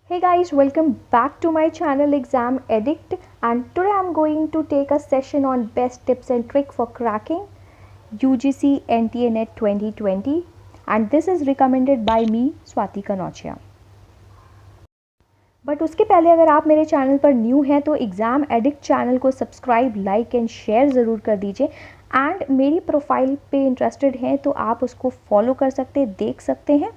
Hey guys, welcome back to my channel Exam Addict, and today I'm going to take a session on best tips and trick for cracking UGC NTA NET 2020, and this is recommended by me Swati Kanochia. But उसके पहले अगर आप मेरे channel पर new हैं तो exam addict channel को subscribe, like and share ज़रूर कर दीजिए। एंड मेरी प्रोफाइल पे इंटरेस्टेड हैं तो आप उसको फॉलो कर सकते हैं, देख सकते हैं।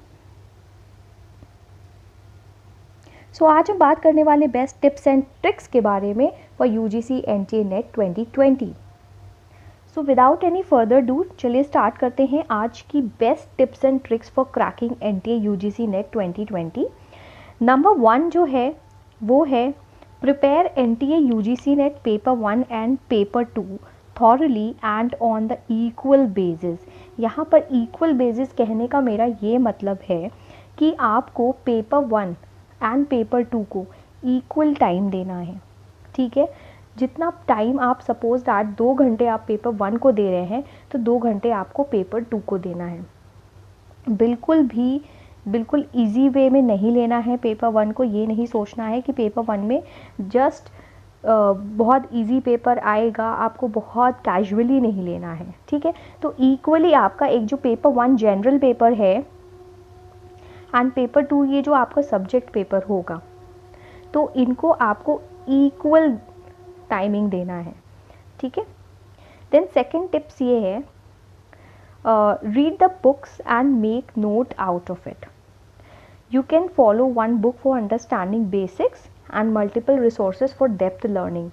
सो आज हम बात करने वाले बेस्ट टिप्स एंड ट्रिक्स के बारे में for UGC NTA net 2020। So without any further do चलिए स्टार्ट करते हैं आज की best tips and tricks for cracking NTA UGC net 2020। Number 1 जो है वो है prepare NTA UGC net paper 1 and paper 2 thoroughly and on the equal basis. यहाँ पर इक्वल बेसिस कहने का मेरा ये मतलब है कि आपको पेपर 1 एंड पेपर 2 को इक्वल टाइम देना है। ठीक है, जितना टाइम आप सपोज दैट 2 घंटे आप पेपर 1 को दे रहे हैं तो 2 घंटे आपको पेपर 2 को देना है। बिल्कुल इजी वे में नहीं लेना है पेपर 1 को। ये नहीं सोचना है कि पेपर 1 में जस्ट बहुत इजी पेपर आएगा, आपको बहुत कैजुअली नहीं लेना है। ठीक है, तो इक्वली आपका एक जो पेपर 1 जनरल पेपर है एंड पेपर 2 ये जो आपका सब्जेक्ट पेपर होगा, तो इनको आपको इक्वल टाइमिंग देना है। ठीक है, देन सेकंड टिप्स ये है read the books and make note out of it. You can follow one book for understanding basics and multiple resources for depth learning.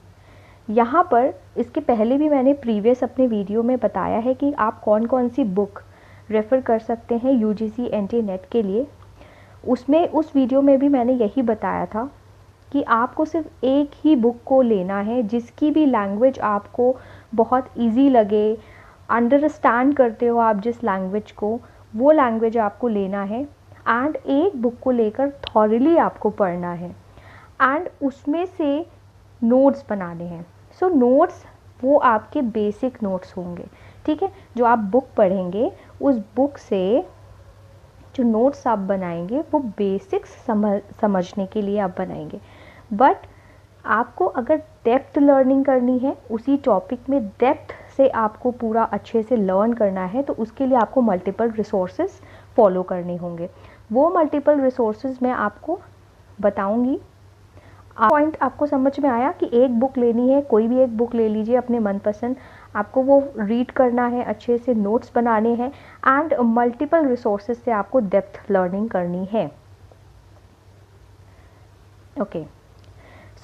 यहाँ पर इसके पहले भी मैंने प्रीवियस अपने वीडियो में बताया है कि आप कौन कौन सी बुक रेफ़र कर सकते हैं यूजीसी एनटीए नेट के लिए। उस वीडियो में भी मैंने यही बताया था कि आपको सिर्फ एक ही बुक को लेना है जिसकी भी लैंग्वेज आपको बहुत इजी लगे, अंडरस्टैंड करते हो आप जिस लैंग्वेज को, वो लैंग्वेज आपको लेना है एंड एक बुक को लेकर थॉरली आपको पढ़ना है एंड उसमें से नोट्स बनाने हैं। सो नोट्स वो आपके बेसिक नोट्स होंगे। ठीक है, जो आप बुक पढ़ेंगे उस बुक से जो नोट्स आप बनाएंगे वो बेसिक्स समझने के लिए आप बनाएंगे। बट आपको अगर डेप्थ लर्निंग करनी है, उसी टॉपिक में डेप्थ से आपको पूरा अच्छे से लर्न करना है, तो उसके लिए आपको मल्टीपल रिसोर्सेज फॉलो करने होंगे। वो मल्टीपल रिसोर्सेज मैं आपको बताऊंगी। पॉइंट आपको समझ में आया कि एक बुक लेनी है, कोई भी एक बुक ले लीजिए अपने मनपसंद, आपको वो रीड करना है, अच्छे से नोट्स बनाने हैं एंड मल्टीपल रिसोर्सेज से आपको डेप्थ लर्निंग करनी है। ओके,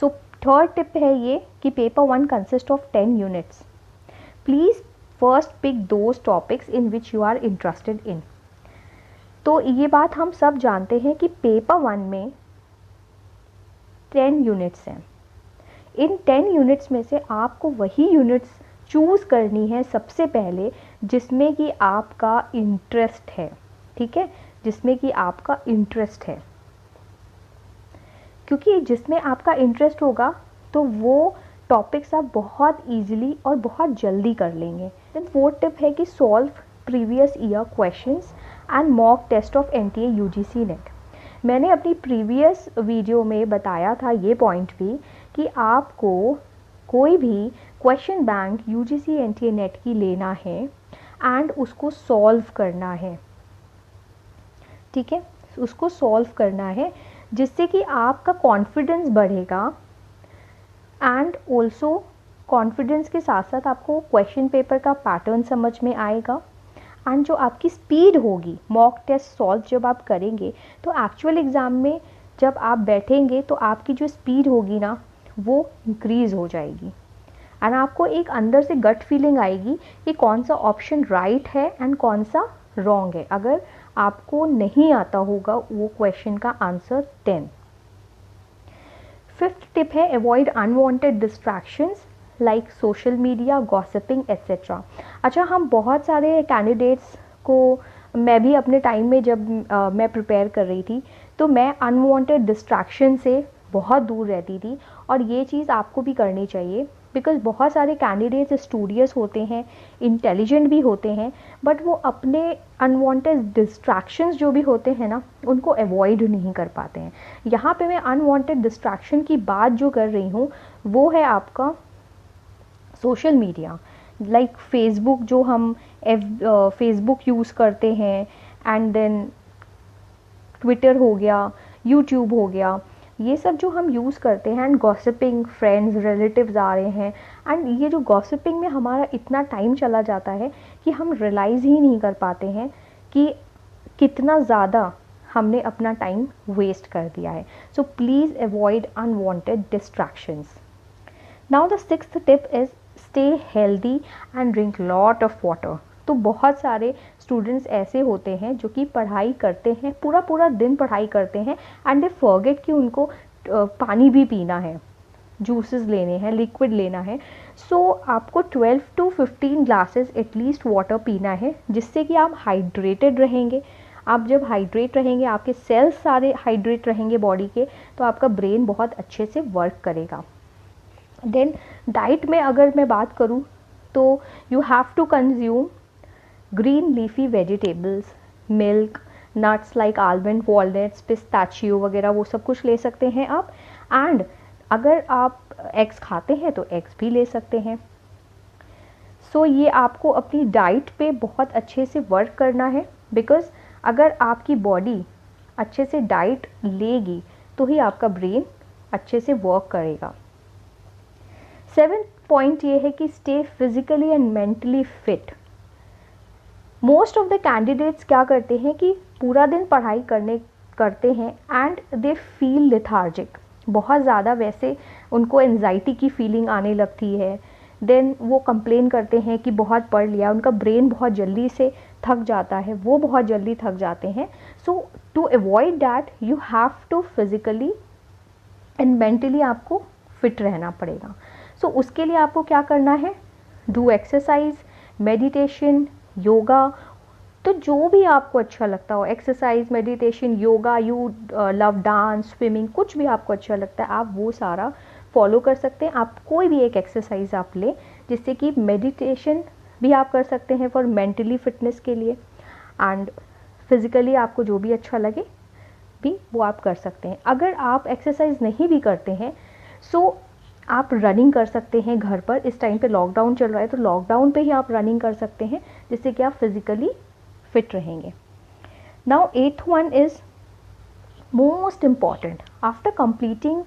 सो थर्ड टिप है ये कि paper 1 consist of 10 units. Please first pick those topics in which you are interested in. तो ये बात हम सब जानते हैं कि पेपर 1 में 10 यूनिट्स हैं। इन 10 यूनिट्स में से आपको वही यूनिट्स चूज़ करनी है सबसे पहले जिसमें कि आपका इंटरेस्ट है। ठीक है, जिसमें कि आपका इंटरेस्ट है, क्योंकि जिसमें आपका इंटरेस्ट होगा तो वो टॉपिक्स आप बहुत इजीली और बहुत जल्दी कर लेंगे। देन फोर्थ टिप है कि solve previous year questions and mock test of NTA UGC NET. मैंने अपनी प्रीवियस वीडियो में बताया था ये पॉइंट भी कि आपको कोई भी question bank UGC NTA net की लेना है एंड उसको सॉल्व करना है। ठीक है, उसको सॉल्व करना है जिससे कि आपका कॉन्फिडेंस बढ़ेगा एंड ऑल्सो कॉन्फिडेंस के साथ साथ आपको क्वेश्चन पेपर का पैटर्न समझ में आएगा एंड जो आपकी स्पीड होगी, मॉक टेस्ट सॉल्व जब आप करेंगे तो एक्चुअल एग्ज़ाम में जब आप बैठेंगे तो आपकी जो स्पीड होगी ना वो इंक्रीज़ हो जाएगी एंड आपको एक अंदर से गट फीलिंग आएगी कि कौन सा ऑप्शन राइट है एंड कौन सा रॉन्ग है अगर आपको नहीं आता होगा वो क्वेश्चन का आंसर 10। फिफ्थ टिप है avoid unwanted distractions like social media, gossiping etcetera. अच्छा, हम बहुत सारे कैंडिडेट्स को, मैं भी अपने टाइम में जब मैं प्रिपेयर कर रही थी तो मैं अनवांटेड डिस्ट्रैक्शन से बहुत दूर रहती थी और ये चीज़ आपको भी करनी चाहिए। बिकॉज बहुत सारे कैंडिडेट्स स्टूडियस होते हैं, इंटेलिजेंट भी होते हैं, बट वो अपने अनवांटेड डिस्ट्रैक्शंस जो भी होते हैं ना उनको अवॉइड नहीं कर पाते हैं। यहाँ पे मैं अनवांटेड डिस्ट्रैक्शन की बात जो कर रही हूँ वो है आपका सोशल मीडिया, लाइक फेसबुक, जो हम फेसबुक यूज़ करते हैं, एंड देन ट्विटर हो गया, यूट्यूब हो गया, ये सब जो हम यूज़ करते हैं, एंड गॉसिपिंग, फ्रेंड्स रिलेटिव्स आ रहे हैं, एंड ये जो गॉसिपिंग में हमारा इतना टाइम चला जाता है कि हम रियलाइज़ ही नहीं कर पाते हैं कि कितना ज़्यादा हमने अपना टाइम वेस्ट कर दिया है। So please avoid unwanted distractions. Now the sixth tip is stay healthy and drink lot of water. तो बहुत सारे स्टूडेंट्स ऐसे होते हैं जो कि पढ़ाई करते हैं, पूरा पूरा दिन पढ़ाई करते हैं, एंड दे फॉरगेट कि उनको पानी भी पीना है, जूसेस लेने हैं, लिक्विड लेना है। सो आपको 12 to 15 ग्लासेस एटलीस्ट वाटर पीना है, जिससे कि आप हाइड्रेटेड रहेंगे। आप जब हाइड्रेट रहेंगे, आपके सेल्स सारे हाइड्रेट रहेंगे बॉडी के, तो आपका ब्रेन बहुत अच्छे से वर्क करेगा। देन डाइट में अगर मैं बात करूँ तो you have to consume green leafy vegetables, milk, nuts like almond, walnuts, pistachio वगैरह, वो सब कुछ ले सकते हैं आप। एंड अगर आप एग्स खाते हैं तो एग्स भी ले सकते हैं। सो ये आपको अपनी डाइट पे बहुत अच्छे से वर्क करना है, बिकॉज अगर आपकी बॉडी अच्छे से डाइट लेगी तो ही आपका ब्रेन अच्छे से वर्क करेगा। 7th पॉइंट ये है कि stay physically and mentally fit. Most of the candidates क्या करते हैं कि पूरा दिन पढ़ाई करते हैं एंड दे फील लेथार्जिक, बहुत ज़्यादा वैसे उनको एंजाइटी की फीलिंग आने लगती है। देन वो कंप्लेन करते हैं कि बहुत पढ़ लिया, उनका ब्रेन बहुत जल्दी से थक जाता है, वो बहुत जल्दी थक जाते हैं। So to avoid that you have to physically and mentally आपको फिट रहना पड़ेगा। सो उसके लिए आपको क्या करना है, डू एक्सरसाइज, मेडिटेशन, योगा, तो जो भी आपको अच्छा लगता हो, exercise, meditation, yoga, you love dance, swimming, कुछ भी आपको अच्छा लगता है आप वो सारा फॉलो कर सकते हैं। आप कोई भी एक एक्सरसाइज आप लें, जिससे कि मेडिटेशन भी आप कर सकते हैं फॉर मेंटली फिटनेस के लिए, एंड फिज़िकली आपको जो भी अच्छा लगे भी वो आप कर सकते हैं। अगर आप एक्सरसाइज नहीं भी करते हैं सो आप रनिंग कर सकते हैं घर पर। इस टाइम पे लॉकडाउन चल रहा है तो लॉकडाउन पे ही आप रनिंग कर सकते हैं, जिससे कि आप फिज़िकली फिट रहेंगे। Now 8th one is most important. After completing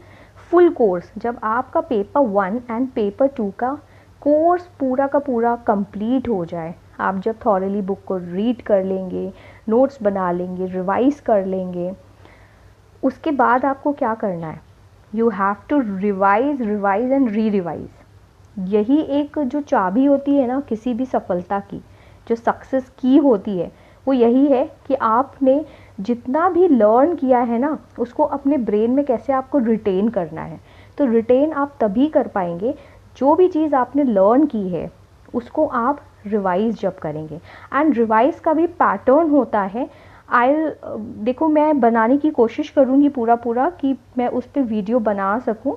full course, जब आपका पेपर 1 एंड पेपर 2 का कोर्स पूरा का पूरा कंप्लीट हो जाए, आप जब थॉरली बुक को रीड कर लेंगे, नोट्स बना लेंगे, रिवाइज कर लेंगे, उसके बाद आपको क्या करना है, you have to revise and re revise. यही एक जो चाबी होती है ना किसी भी सफलता की, जो सक्सेस की होती है, वो यही है कि आपने जितना भी लर्न किया है ना उसको अपने ब्रेन में कैसे आपको रिटेन करना है। तो रिटेन आप तभी कर पाएंगे, जो भी चीज़ आपने लर्न की है उसको आप रिवाइज जब करेंगे। एंड रिवाइज का भी पैटर्न होता है। देखो मैं बनाने की कोशिश करूँगी पूरा कि मैं उस पर वीडियो बना सकूँ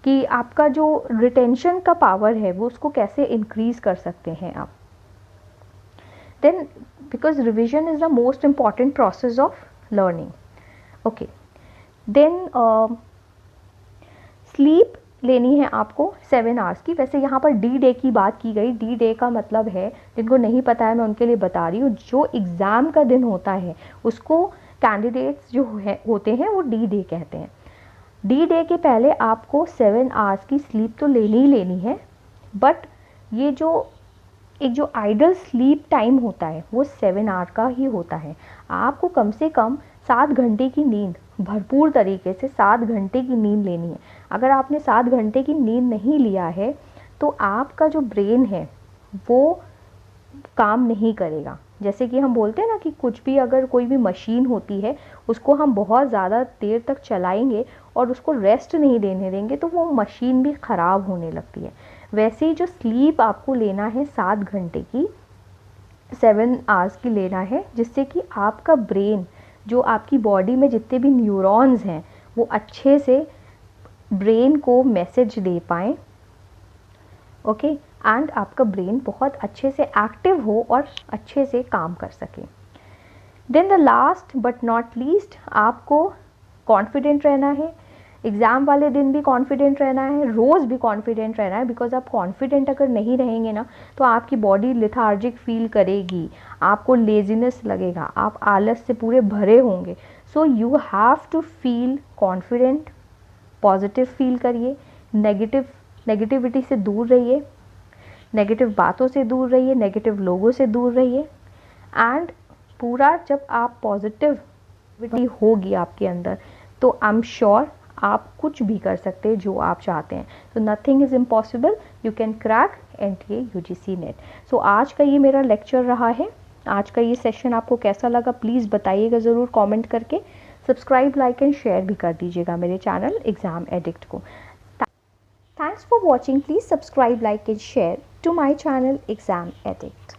कि आपका जो रिटेंशन का पावर है वो उसको कैसे इंक्रीज़ कर सकते हैं आप। Then because revision is the most important process of learning. Okay, then sleep लेनी है आपको 7 आवर्स की। वैसे यहाँ पर डी डे की बात की गई। डी डे का मतलब है, जिनको नहीं पता है मैं उनके लिए बता रही हूँ, जो एग्ज़ाम का दिन होता है उसको कैंडिडेट्स जो होते हैं वो डी डे कहते हैं। डी डे के पहले आपको 7 आवर्स की स्लीप तो लेनी ही लेनी है, बट ये जो एक जो आइडल स्लीप टाइम होता है वो 7 आवर का ही होता है। आपको कम से कम 7 घंटे की नींद, भरपूर तरीके से 7 घंटे की नींद लेनी है। अगर आपने 7 घंटे की नींद नहीं लिया है तो आपका जो ब्रेन है वो काम नहीं करेगा। जैसे कि हम बोलते हैं ना कि कुछ भी, अगर कोई भी मशीन होती है उसको हम बहुत ज़्यादा देर तक चलाएंगे और उसको रेस्ट नहीं देने देंगे तो वो मशीन भी ख़राब होने लगती है। वैसे ही जो स्लीप आपको लेना है 7 घंटे की, 7 आवर्स की लेना है, जिससे कि आपका ब्रेन, जो आपकी बॉडी में जितने भी न्यूरॉन्स हैं वो अच्छे से ब्रेन को मैसेज दे पाएँ ओके, एंड आपका ब्रेन बहुत अच्छे से एक्टिव हो और अच्छे से काम कर सके। Then the last but not least, आपको कॉन्फिडेंट रहना है। एग्ज़ाम वाले दिन भी कॉन्फिडेंट रहना है, रोज़ भी कॉन्फिडेंट रहना है, बिकॉज आप कॉन्फिडेंट अगर नहीं रहेंगे ना तो आपकी बॉडी लिथार्जिक फील करेगी, आपको लेजीनेस लगेगा, आप आलस से पूरे भरे होंगे। So you have to feel confident, positive feel करिए, नेगेटिविटी से दूर रहिए, नेगेटिव बातों से दूर रहिए, नेगेटिव लोगों से दूर रहिए। एंड पूरा जब आप पॉजिटिविटी होगी आपके अंदर तो आई एम श्योर आप कुछ भी कर सकते हैं जो आप चाहते हैं। तो nothing is impossible, you can crack NTA UGC net. So आज का ये मेरा लेक्चर रहा है। आज का ये सेशन आपको कैसा लगा प्लीज़ बताइएगा ज़रूर कमेंट करके। सब्सक्राइब, लाइक एंड शेयर भी कर दीजिएगा मेरे चैनल एग्ज़ाम एडिक्ट को। Thanks for watching. Please subscribe, like and share to my channel exam addict.